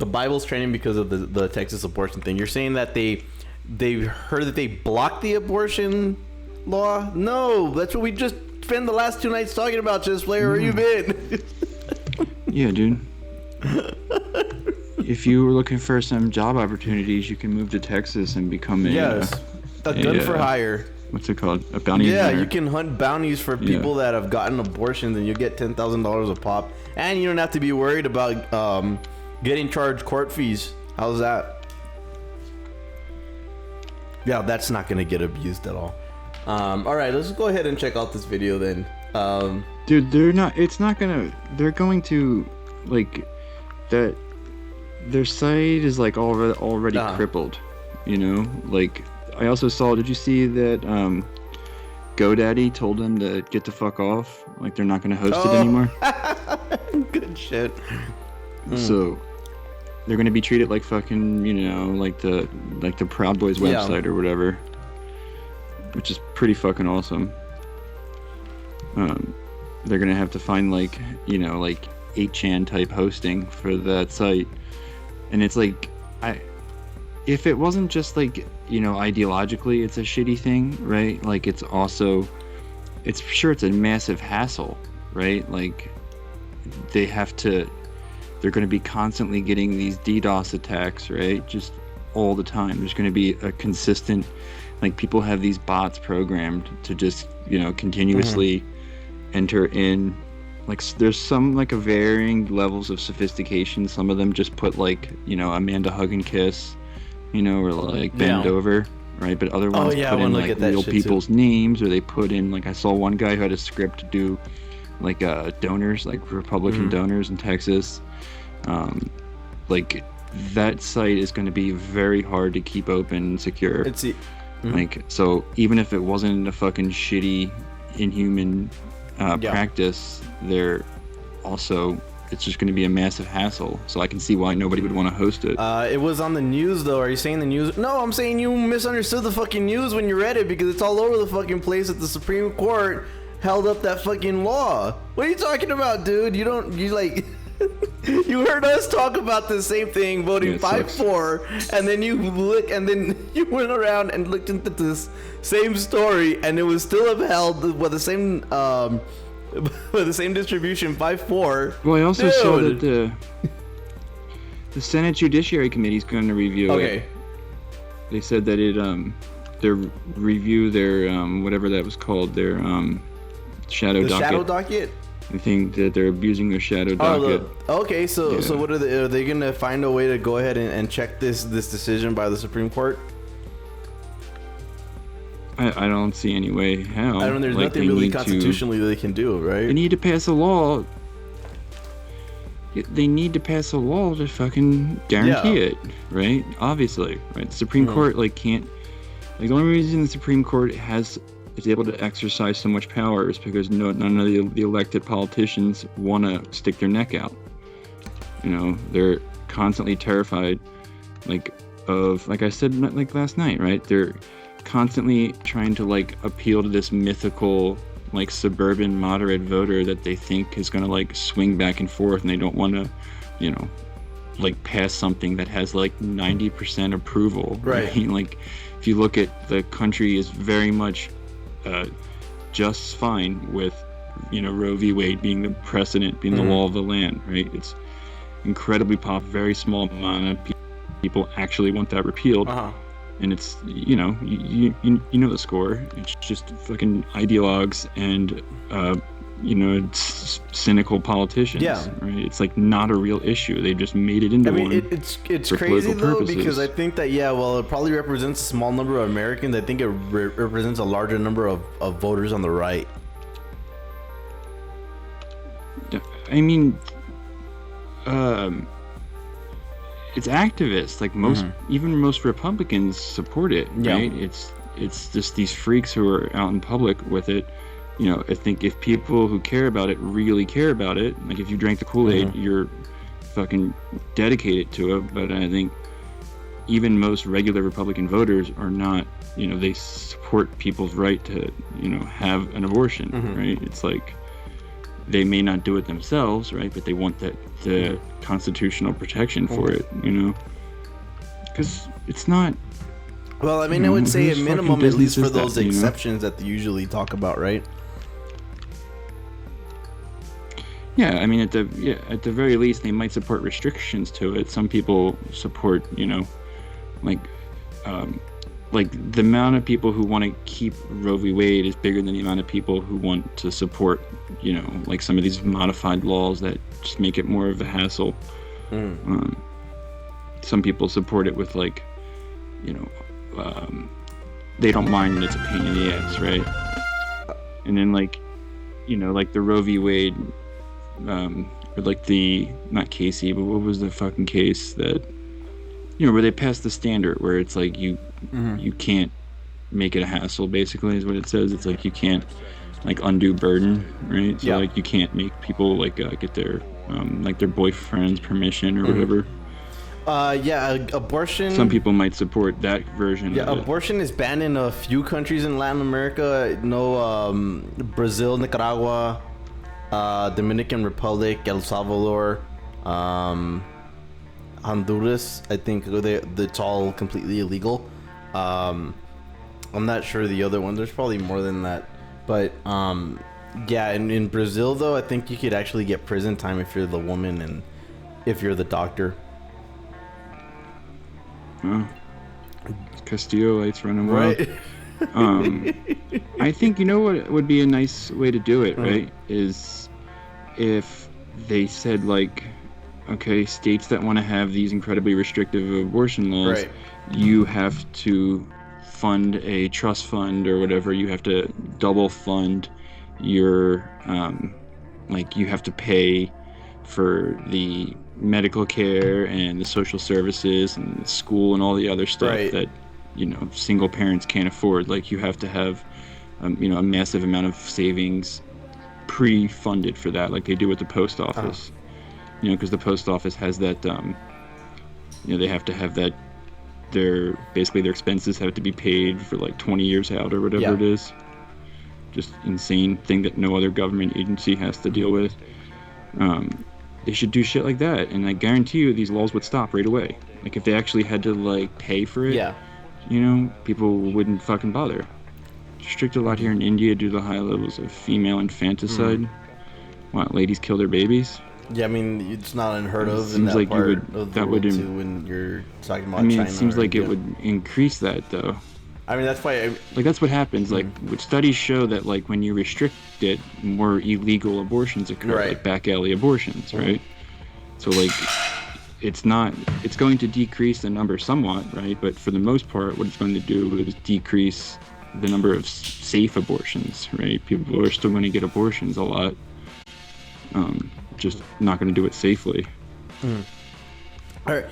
The Bible's trending because of the Texas abortion thing. You're saying that they heard that they blocked the abortion law? No, that's what we just spent the last 2 nights talking about. Just Blair, where you been? Yeah, dude. If you were looking for some job opportunities, you can move to Texas and become a gun for hire. What's it called? A bounty hunter. Yeah, you can hunt bounties for people that have gotten abortions, and you get $10,000 a pop, and you don't have to be worried about getting charged court fees. How's that? Yeah, that's not gonna get abused at all. All right, let's go ahead and check out this video then. Dude, they're not. It's not gonna. They're going to, like, that. Their site is like already crippled. You know, like I also saw. Did you see that? GoDaddy told them to get the fuck off. Like they're not gonna host it anymore. Good shit. So they're gonna be treated like fucking, you know, like the Proud Boys website or whatever, which is pretty fucking awesome. They're gonna have to find like, you know, like 8chan type hosting for that site, and it's like, if it wasn't just like, you know, ideologically it's a shitty thing, right? Like it's also, it's sure it's a massive hassle, right? Like they're going to be constantly getting these DDoS attacks, right? Just all the time. There's going to be a consistent, like people have these bots programmed to just, you know, continuously enter in. Like there's some like a varying levels of sophistication. Some of them just put like, you know, Amanda hug and kiss, you know, or like bend over, right? But other ones put in like real people's names, or they put in, like I saw one guy who had a script to do like donors, like Republican donors in Texas. Like that site is going to be very hard to keep open and secure. Like, so even if it wasn't a fucking shitty, inhuman practice, they're also, it's just going to be a massive hassle. So I can see why nobody would want to host it. It was on the news though. Are you saying the news? No, I'm saying you misunderstood the fucking news when you read it, because it's all over the fucking place that the Supreme Court held up that fucking law. What are you talking about, dude? You you heard us talk about the same thing, voting 5-4, and then you went around and looked into this same story, and it was still upheld with the same distribution, 5-4. Well, I also saw that the Senate Judiciary Committee is going to review it. They said that their review, their whatever that was called, their shadow docket. Shadow docket? I think that they're abusing their shadow docket. Okay, so what are they gonna find a way to go ahead and check this decision by the Supreme Court? I don't see any way how. I don't know. There's nothing really constitutionally they can do, right? They need to pass a law. They need to pass a law to fucking guarantee it, right? Obviously, right? The Supreme Court can't. Like the only reason the Supreme Court is able to exercise so much power is because none of the elected politicians want to stick their neck out. You know, they're constantly terrified, like I said, like last night, right? They're constantly trying to appeal to this mythical suburban moderate voter that they think is going to swing back and forth, and they don't want to, pass something that has 90% approval, right? If you look at the country is very much just fine with Roe v. Wade being the precedent, being the law of the land, right? It's incredibly very small amount of people actually want that repealed. And it's you know the score. It's just fucking ideologues and it's cynical politicians. Right. It's not a real issue. They just made it into one. It's crazy though purposes. Because I think that it probably represents a small number of Americans. I think it represents a larger number of voters on the right. I mean, it's activists. Even most Republicans support it, right? It's just these freaks who are out in public with it. I think if people who care about it really care about it, if you drank the Kool-Aid, you're fucking dedicated to it. But I think even most regular Republican voters are not, they support people's right to, have an abortion, right? It's they may not do it themselves, right? But they want the constitutional protection for it, you know? Because it's not. Well, I mean, I would say at whose minimum, fucking at least for business is those that, you know? exceptions that they usually talk about, right? Yeah, I mean, at the very least, they might support restrictions to it. Some people support, you know, like the amount of people who want to keep Roe v. Wade is bigger than the amount of people who want to support, you know, like some of these modified laws that just make it more of a hassle. Some people support it with, like, you know, they don't mind that it's a pain in the ass, right? And then, like, you know, like the Roe v. Wade, or like the, not Casey, but what was the fucking case that, you know, where they passed the standard where it's like you can't make it a hassle, basically, is what it says. It's like you can't, like, undue burden, right? So like you can't make people like get their like their boyfriend's permission or whatever. Abortion. Some people might support that version. Yeah, of it. abortion is banned in a few countries in Latin America. No, Brazil, Nicaragua, Dominican Republic, El Salvador, Honduras. I think it's all completely illegal. I'm not sure the other one. There's probably more than that, but yeah. In Brazil, though, I think you could actually get prison time if you're the woman and if you're the doctor. Oh. Castillo-ites running wild. Right. I think, you know what would be a nice way to do it, right? Is if they said, like, okay, states that want to have these incredibly restrictive abortion laws, you have to fund a trust fund or whatever. You have to double fund your, like, you have to pay for the medical care and the social services and school and all the other stuff that, you know, single parents can't afford. Like, you have to have, you know, a massive amount of savings pre-funded for that, like they do with the post office. You know, because the post office has that, you know, they have to have that, their expenses have to be paid for like 20 years out or whatever it is. Just insane thing that no other government agency has to deal with. They should do shit like that, and I guarantee you these laws would stop right away. Like, if they actually had to, like, pay for it, you know, people wouldn't fucking bother. Strict a lot here in India due to the high levels of female infanticide. What, ladies kill their babies? Yeah, I mean, it's not unheard of. Seems in like part you of would, the that world would, too, when you're talking about I mean, China it seems or like it India. would increase that, though. I mean, that's why like, that's what happens. Like, studies show that, like, when you restrict it, more illegal abortions occur, like back alley abortions, right? So, like, it's going to decrease the number somewhat, right? But for the most part, what it's going to do is decrease the number of safe abortions, right? People are still going to get abortions a lot, just not going to do it safely. All right.